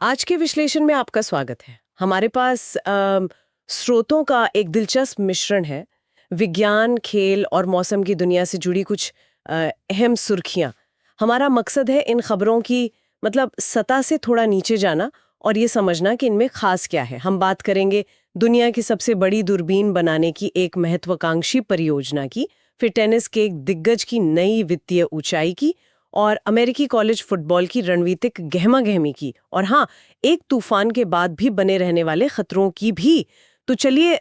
आज के विश्लेषण में आपका स्वागत है। हमारे पास स्रोतों का एक दिलचस्प मिश्रण है। विज्ञान, खेल और मौसम की दुनिया से जुड़ी कुछ अहम सुर्खियां। हमारा मकसद है इन खबरों की मतलब सतह से थोड़ा नीचे जाना और ये समझना कि इनमें खास क्या है। हम बात करेंगे दुनिया की सबसे बड़ी दूरबीन बनाने की एक महत्वाकांक्षी परियोजना की, फिर टेनिस के एक दिग्गज की नई वित्तीय ऊंचाई की, और अमेरिकी कॉलेज फुटबॉल की रणनीतिक गहमा-गहमी की, और हाँ, एक तूफान के बाद भी बने रहने वाले खतरों की भी। तो चलिए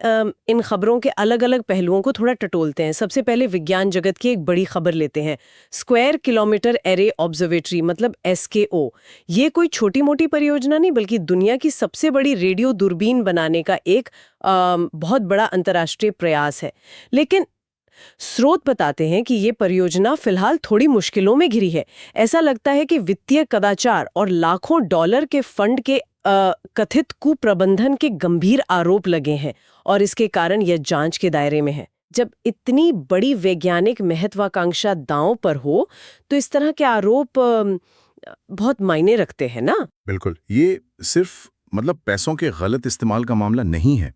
इन खबरों के अलग-अलग पहलुओं को थोड़ा टटोलते हैं। सबसे पहले विज्ञान जगत की एक बड़ी खबर लेते हैं। स्क्वायर किलोमीटर एरे ऑब्जर्वेटरी मतलब एसकेओ। ये कोई छोटी-मोटी परियोजना नहीं बल्कि दुनिया की सबसे बड़ी रेडियो दूरबीन बनाने का एक बहुत बड़ा अंतर्राष्ट्रीय प्रयास है। लेकिन स्रोत बताते हैं कि ये परियोजना फिलहाल थोड़ी मुश्किलों में घिरी है। ऐसा लगता है कि वित्तीय कदाचार और लाखों डॉलर के फंड के कथित कुप्रबंधन के गंभीर आरोप लगे हैं और इसके कारण यह जांच के दायरे में है। जब इतनी बड़ी वैज्ञानिक महत्वाकांक्षा दांव पर हो तो इस तरह के आरोप बहुत मायने रखते हैं ना। बिल्कुल, ये सिर्फ पैसों के गलत इस्तेमाल का मामला नहीं है।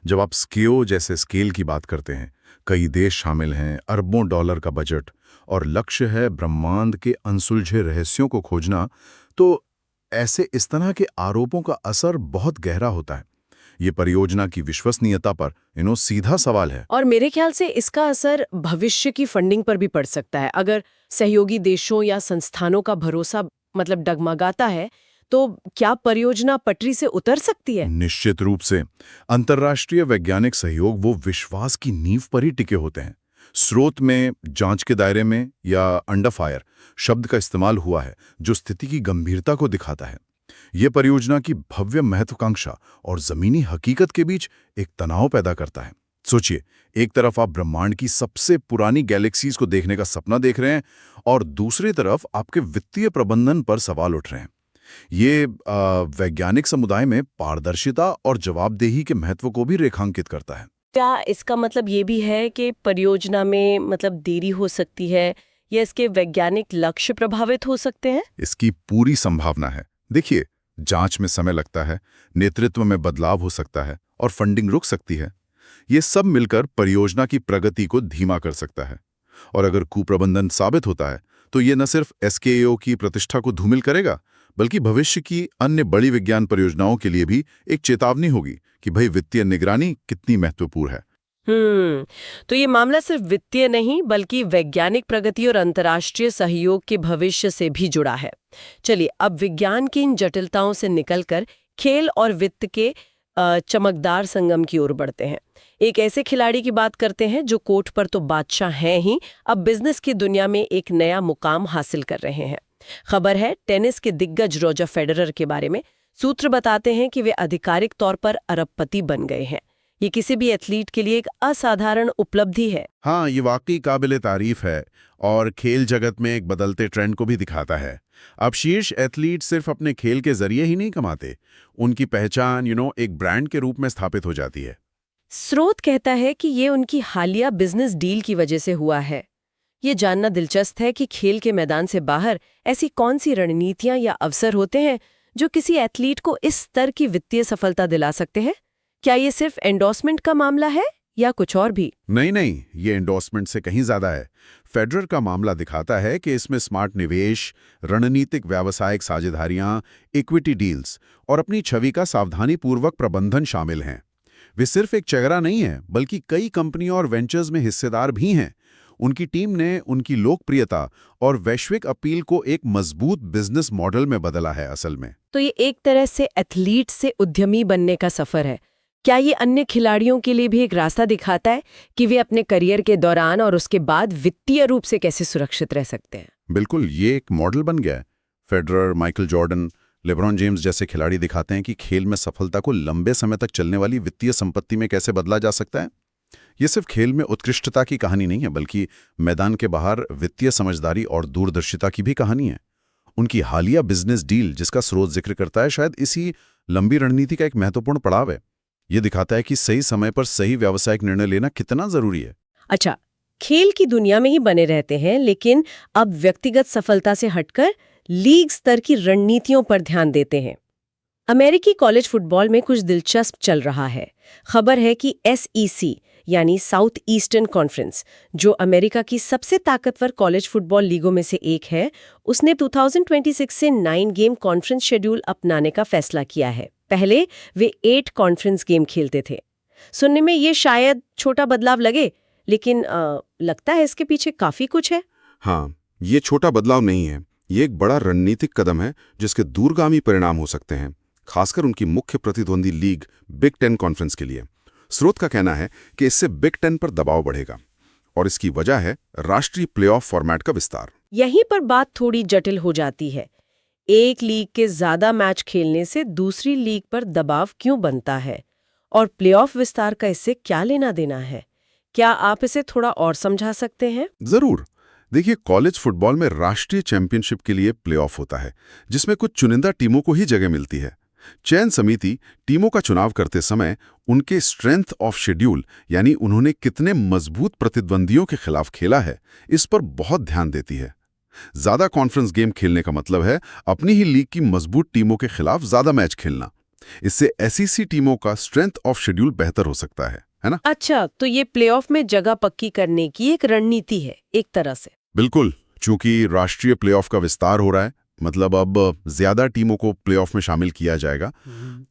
जब आप स्केओ जैसे स्केल की बात करते हैं, कई देश शामिल हैं, अरबों डॉलर का बजट और लक्ष्य है ब्रह्मांड के अनसुलझे रहस्यों को खोजना, तो ऐसे इस तरह के आरोपों का असर बहुत गहरा होता है। ये परियोजना की विश्वसनीयता पर सीधा सवाल है। और मेरे ख्याल से इसका असर भविष्य की फंडिंग पर भी पड़ सकता है। अगर सहयोगी देशों या संस्थानों का भरोसा डगमगाता है तो क्या परियोजना पटरी से उतर सकती है? निश्चित रूप से। अंतर्राष्ट्रीय वैज्ञानिक सहयोग वो विश्वास की नींव पर ही टिके होते हैं। स्रोत में जांच के दायरे में या अंडर फायर शब्द का इस्तेमाल हुआ है, जो स्थिति की गंभीरता को दिखाता है। ये परियोजना की भव्य महत्वाकांक्षा और जमीनी हकीकत के बीच एक तनाव पैदा करता है। सोचिए, एक तरफ आप ब्रह्मांड की सबसे पुरानी गैलेक्सीज को देखने का सपना देख रहे हैं और दूसरी तरफ आपके वित्तीय प्रबंधन पर सवाल उठ रहे हैं। ये वैज्ञानिक समुदाय में पारदर्शिता और जवाबदेही के महत्व को भी रेखांकित करता है। क्या इसका मतलब ये भी है कि परियोजना में देरी हो सकती है या इसके वैज्ञानिक लक्ष्य प्रभावित हो सकते हैं? इसकी पूरी संभावना है। देखिए, जांच में समय लगता है, नेतृत्व में बदलाव हो सकता है और फंडिंग रुक सकती है। ये सब मिलकर परियोजना की प्रगति को धीमा कर सकता है। और अगर कुप्रबंधन साबित होता है, तो ये न सिर्फ एसकेओ की प्रतिष्ठा को धूमिल करेगा, बल्कि भविष्य की अन्य बड़ी विज्ञान परियोजनाओं के लिए भी एक चेतावनी होगी कि भाई वित्तीय निगरानी कितनी महत्वपूर्ण है। तो ये मामला सिर्फ वित्तीय नहीं बल्कि वैज्ञानिक प्रगति और अंतर्राष्ट्रीय सहयोग के भविष्य से भी जुड़ा है। चलिए अब विज्ञान की इन जटिलताओं से निकलकर खेल और वित्त के चमकदार संगम की ओर बढ़ते हैं। एक ऐसे खिलाड़ी की बात करते हैं जो कोर्ट पर तो बादशाह हैं ही, अब बिजनेस की दुनिया में एक नया मुकाम हासिल कर रहे हैं। खबर है टेनिस के दिग्गज रॉजर फेडरर के बारे में। सूत्र बताते हैं कि वे आधिकारिक तौर पर अरबपति बन गए हैं। ये किसी भी एथलीट के लिए एक असाधारण उपलब्धि है। हाँ, ये वाकई काबिले तारीफ है और खेल जगत में एक बदलते ट्रेंड को भी दिखाता है। अब शीर्ष एथलीट सिर्फ अपने खेल के जरिए ही नहीं कमाते, उनकी पहचान एक ब्रांड के रूप में स्थापित हो जाती है। स्रोत कहता है कि ये उनकी हालिया बिजनेस डील की वजह से हुआ है। ये जानना दिलचस्प है कि खेल के मैदान से बाहर ऐसी कौन सी रणनीतियां या अवसर होते हैं जो किसी एथलीट को इस स्तर की वित्तीय सफलता दिला सकते हैं। क्या ये सिर्फ एंडोर्समेंट का मामला है या कुछ और भी? नहीं, ये एंडोर्समेंट से कहीं ज्यादा है। फेडरर का मामला दिखाता है कि इसमें स्मार्ट निवेश, रणनीतिक व्यावसायिक साझेदारियां, इक्विटी डील्स और अपनी छवि का सावधानीपूर्वक प्रबंधन शामिल हैं। वे सिर्फ एक चेहरा नहीं है, बल्कि कई कंपनियों और वेंचर्स में हिस्सेदार भी हैं। उनकी टीम ने उनकी लोकप्रियता और वैश्विक अपील को एक मजबूत बिजनेस मॉडल में बदला है असल में। तो ये एक तरह से एथलीट से उद्यमी बनने का सफर है। क्या ये अन्य खिलाड़ियों के लिए भी एक रास्ता दिखाता है कि वे अपने करियर के दौरान और उसके बाद वित्तीय रूप से कैसे सुरक्षित रह सकते हैं? बिल्कुल, ये एक मॉडल बन गया है। Federer, Michael Jordan, LeBron James जैसे खिलाड़ी दिखाते हैं कि खेल में सफलता को लंबे समय तक चलने वाली वित्तीय संपत्ति में कैसे बदला जा सकता है। ये सिर्फ खेल में उत्कृष्टता की कहानी नहीं है, बल्कि मैदान के बाहर वित्तीय समझदारी और दूरदर्शिता की भी कहानी है। उनकी हालिया बिजनेस डील, जिसका स्रोत जिक्र करता है, शायद इसी लंबी रणनीति का एक महत्वपूर्ण पड़ाव है। ये दिखाता है कि सही समय पर सही व्यावसायिक निर्णय लेना कितना जरूरी है। अच्छा, खेल की दुनिया में ही बने रहते हैं, लेकिन अब व्यक्तिगत सफलता से हटकर लीग स्तर की रणनीतियों पर ध्यान देते हैं। अमेरिकी कॉलेज फुटबॉल में कुछ दिलचस्प चल रहा है। खबर है कि SEC यानी साउथ ईस्टर्न कॉन्फ्रेंस, जो अमेरिका की सबसे ताकतवर कॉलेज फुटबॉल लीगों में से एक है, उसने 2026 से 9 गेम कॉन्फ्रेंस शेड्यूल अपनाने का फैसला किया है। पहले वे 8 कॉन्फ्रेंस गेम खेलते थे। सुनने में ये शायद छोटा बदलाव लगे, लेकिन लगता है इसके पीछे काफी कुछ है। हाँ, ये छोटा बदलाव नहीं है। ये एक बड़ा रणनीतिक कदम है जिसके दूरगामी परिणाम हो सकते हैं, खासकर उनकी मुख्य प्रतिद्वंदी लीग बिग 10 कॉन्फ्रेंस के लिए। स्रोत का कहना है कि इससे बिग 10 पर दबाव बढ़ेगा और इसकी वजह है राष्ट्रीय प्लेऑफ फॉर्मेट का विस्तार। यहीं पर बात थोड़ी जटिल हो जाती है। एक लीग के ज्यादा मैच खेलने से दूसरी लीग पर दबाव क्यों बनता है, और प्लेऑफ विस्तार का इससे क्या लेना देना है? क्या आप इसे थोड़ा और समझा सकते हैं? जरूर। देखिए, कॉलेज फुटबॉल में राष्ट्रीय चैंपियनशिप के लिए प्लेऑफ होता है, जिसमें कुछ चुनिंदा टीमों को ही जगह मिलती है। चयन समिति टीमों का चुनाव करते समय उनके स्ट्रेंथ ऑफ शेड्यूल, यानी उन्होंने कितने मजबूत प्रतिद्वंदियों के खिलाफ खेला है, इस पर बहुत ध्यान देती है। ज्यादा कॉन्फ्रेंस गेम खेलने का मतलब है अपनी ही लीग की मजबूत टीमों के खिलाफ ज्यादा मैच खेलना। इससे SEC टीमों का स्ट्रेंथ ऑफ शेड्यूल बेहतर हो सकता है ना? अच्छा, तो ये प्लेऑफ में जगह पक्की करने की एक रणनीति है एक तरह से। बिल्कुल। चूंकि राष्ट्रीय प्लेऑफ का विस्तार हो रहा है, मतलब अब ज्यादा टीमों को प्लेऑफ में शामिल किया जाएगा,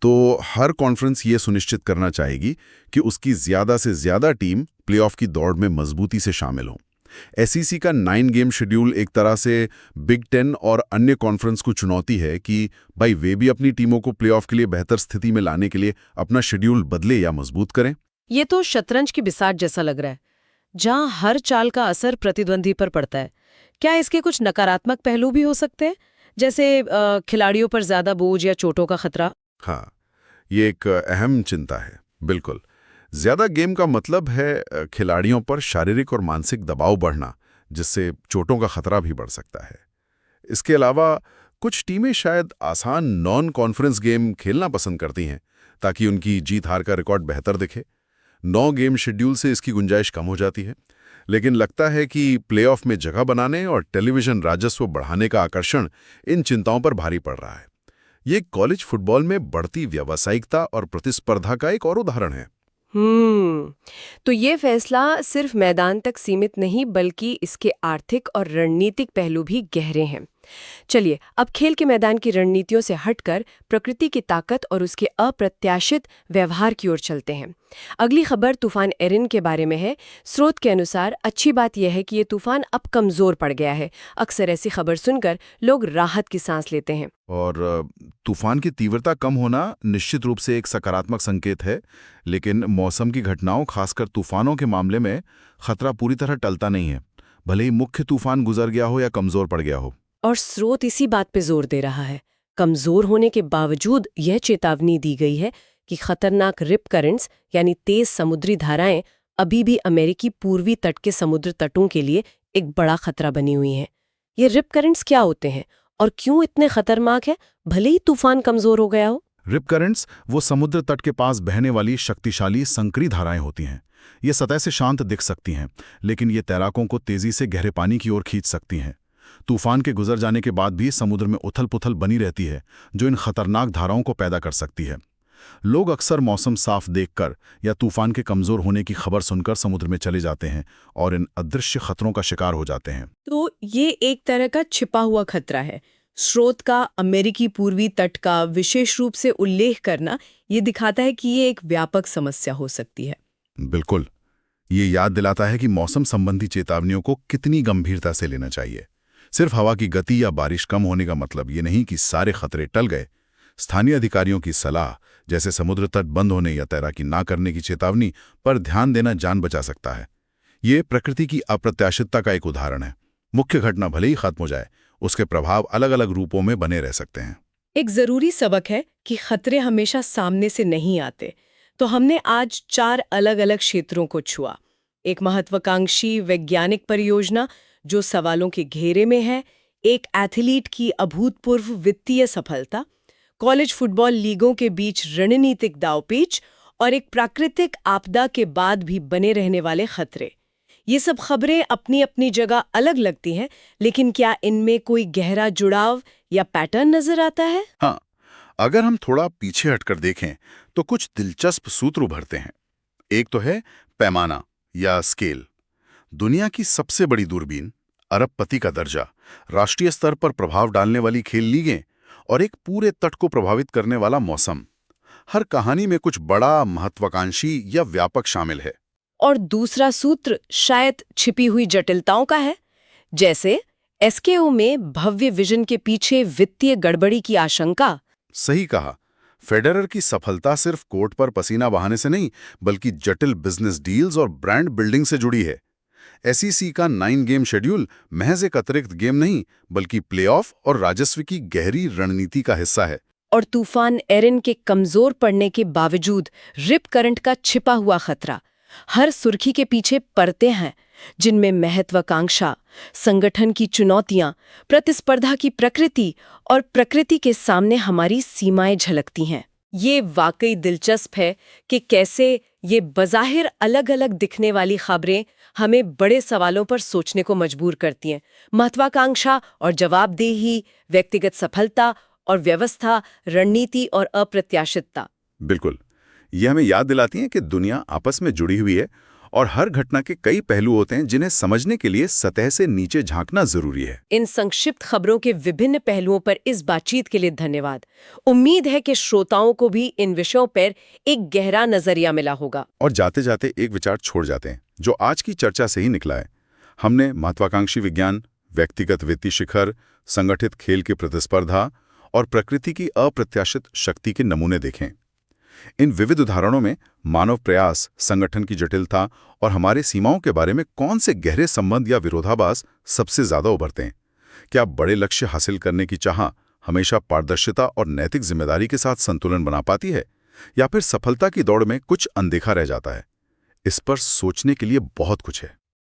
तो हर कॉन्फ्रेंस ये सुनिश्चित करना चाहेगी कि उसकी ज्यादा से ज्यादा टीम प्लेऑफ की दौड़ में मजबूती से शामिल हो। SEC का 9 गेम शेड्यूल एक तरह से बिग 10 और अन्य कॉन्फ्रेंस को चुनौती है कि भाई वे भी अपनी टीमों को प्लेऑफ के लिए बेहतर स्थिति में लाने के लिए अपना शेड्यूल बदले या मजबूत करें। ये तो शतरंज की बिसात जैसा लग रहा है, जहां हर चाल का असर प्रतिद्वंदी पर पड़ता है। क्या इसके कुछ नकारात्मक पहलू भी हो सकते हैं, जैसे खिलाड़ियों पर ज्यादा बोझ या चोटों का खतरा? हाँ, ये एक अहम चिंता है। बिल्कुल। ज्यादा गेम का मतलब है खिलाड़ियों पर शारीरिक और मानसिक दबाव बढ़ना, जिससे चोटों का खतरा भी बढ़ सकता है। इसके अलावा कुछ टीमें शायद आसान नॉन कॉन्फ्रेंस गेम खेलना पसंद करती हैं ताकि उनकी जीत हार का रिकॉर्ड बेहतर दिखे। 9 गेम शेड्यूल से इसकी गुंजाइश कम हो जाती है, लेकिन लगता है कि प्लेऑफ में जगह बनाने और टेलीविजन राजस्व बढ़ाने का आकर्षण इन चिंताओं पर भारी पड़ रहा है। ये कॉलेज फुटबॉल में बढ़ती व्यावसायिकता और प्रतिस्पर्धा का एक और उदाहरण है। तो ये फैसला सिर्फ मैदान तक सीमित नहीं, बल्कि इसके आर्थिक और रणनीतिक पहलू भी गहरे हैं। चलिए, अब खेल के मैदान की रणनीतियों से हटकर प्रकृति की ताकत और उसके अप्रत्याशित व्यवहार की ओर चलते हैं। अगली खबर तूफान एरिन के बारे में है। स्रोत के अनुसार अच्छी बात यह है कि ये तूफान अब कमजोर पड़ गया है। अक्सर ऐसी खबर सुनकर लोग राहत की सांस लेते हैं। और तूफान की तीव्रता कम होना निश्चित रूप से एक सकारात्मक संकेत है, लेकिन मौसम की घटनाओं, खासकर तूफानों के मामले में खतरा पूरी तरह टलता नहीं है, भले ही मुख्य तूफान गुजर गया हो या कमजोर पड़ गया हो। और स्रोत इसी बात पे जोर दे रहा है। कमजोर होने के बावजूद यह चेतावनी दी गई है कि खतरनाक रिप करंट्स यानी तेज समुद्री धाराएं अभी भी अमेरिकी पूर्वी तट के समुद्र तटों के लिए एक बड़ा खतरा बनी हुई हैं। ये रिप करंट्स क्या होते हैं और क्यों इतने खतरनाक है, भले ही तूफान कमजोर हो गया हो? रिप करंट्स वो समुद्र तट के पास बहने वाली शक्तिशाली संकरी धाराएं होती हैं। ये सतह से शांत दिख सकती हैं, लेकिन ये तैराकों को तेजी से गहरे पानी की ओर खींच सकती हैं। तूफान के गुजर जाने के बाद भी समुद्र में उथल-पुथल बनी रहती है, जो इन खतरनाक धाराओं को पैदा कर सकती है। लोग अक्सर मौसम साफ देखकर या तूफान के कमजोर होने की खबर सुनकर समुद्र में चले जाते हैं और इन अदृश्य खतरों का शिकार हो जाते हैं। तो ये एक तरह का छिपा हुआ खतरा है। स्रोत का अमेरिकी पूर्वी तट का विशेष रूप से उल्लेख करना ये दिखाता है कि ये एक व्यापक समस्या हो सकती है। बिल्कुल। ये याद दिलाता है कि मौसम संबंधी चेतावनियों को कितनी गंभीरता से लेना चाहिए। सिर्फ हवा की गति या बारिश कम होने का मतलब ये नहीं कि सारे खतरे टल गए। स्थानीय अधिकारियों की सलाह, जैसे समुद्र तट बंद होने या तैराकी ना करने की चेतावनी पर ध्यान देना जान बचा सकता है। ये प्रकृति की अप्रत्याशितता का एक उदाहरण है। मुख्य घटना भले ही खत्म हो जाए, उसके प्रभाव अलग अलग रूपों में बने रह सकते हैं। एक जरूरी सबक है कि खतरे हमेशा सामने से नहीं आते। तो हमने आज 4 अलग अलग क्षेत्रों को छुआ। एक महत्वाकांक्षी वैज्ञानिक परियोजना जो सवालों के घेरे में है, एक एथलीट की अभूतपूर्व वित्तीय सफलता, कॉलेज फुटबॉल लीगों के बीच रणनीतिक दांवपेच और एक प्राकृतिक आपदा के बाद भी बने रहने वाले खतरे। ये सब खबरें अपनी अपनी जगह अलग लगती हैं, लेकिन क्या इनमें कोई गहरा जुड़ाव या पैटर्न नजर आता है? हाँ, अगर हम थोड़ा पीछे हटकर देखें तो कुछ दिलचस्प सूत्र उभरते हैं। एक तो है पैमाना या स्केल। दुनिया की सबसे बड़ी दूरबीन, अरबपति का दर्जा, राष्ट्रीय स्तर पर प्रभाव डालने वाली खेल लीगें और एक पूरे तट को प्रभावित करने वाला मौसम। हर कहानी में कुछ बड़ा, महत्वाकांक्षी या व्यापक शामिल है। और दूसरा सूत्र शायद छिपी हुई जटिलताओं का है, जैसे एसकेओ में भव्य विजन के पीछे वित्तीय गड़बड़ी की आशंका। सही कहा। फेडरर की सफलता सिर्फ कोर्ट पर पसीना बहाने से नहीं, बल्कि जटिल बिजनेस डील्स और ब्रांड बिल्डिंग से जुड़ी है। एसईसी का 9 गेम शेड्यूल महज एक अतिरिक्त गेम नहीं, बल्कि प्लेऑफ और राजस्व की गहरी रणनीति का हिस्सा है। और तूफान एरिन के कमजोर पड़ने के बावजूद रिप करंट का छिपा हुआ खतरा। हर सुर्खी के पीछे परतें हैं, जिनमें महत्वाकांक्षा, संगठन की चुनौतियां, प्रतिस्पर्धा की प्रकृति और प्रकृति के सामने हमारी सीमाएं झलकती हैं। ये वाकई दिलचस्प है कि कैसे ये बज़ाहिर अलग-अलग दिखने वाली खबरें हमें बड़े सवालों पर सोचने को मजबूर करती हैं। महत्वाकांक्षा और जवाबदेही, व्यक्तिगत सफलता और व्यवस्था, रणनीति और अप्रत्याशितता। बिल्कुल, ये हमें याद दिलाती हैं कि दुनिया आपस में जुड़ी हुई है और हर घटना के कई पहलू होते हैं जिन्हें समझने के लिए सतह से नीचे झांकना जरूरी है। इन संक्षिप्त खबरों के विभिन्न पहलुओं पर इस बातचीत के लिए धन्यवाद। उम्मीद है कि श्रोताओं को भी इन विषयों पर एक गहरा नजरिया मिला होगा। और जाते जाते एक विचार छोड़ जाते हैं जो आज की चर्चा से ही निकला है। हमने महत्वाकांक्षी विज्ञान, व्यक्तिगत वित्तीय शिखर, संगठित खेल की प्रतिस्पर्धा और प्रकृति की अप्रत्याशित शक्ति के नमूने देखें। इन विविध उदाहरणों में मानव प्रयास, संगठन की जटिलता और हमारे सीमाओं के बारे में कौन से गहरे संबंध या विरोधाभास सबसे ज्यादा उभरते हैं? क्या बड़े लक्ष्य हासिल करने की चाह हमेशा पारदर्शिता और नैतिक जिम्मेदारी के साथ संतुलन बना पाती है, या फिर सफलता की दौड़ में कुछ अनदेखा रह जाता है? इस पर सोचने के लिए बहुत कुछ है।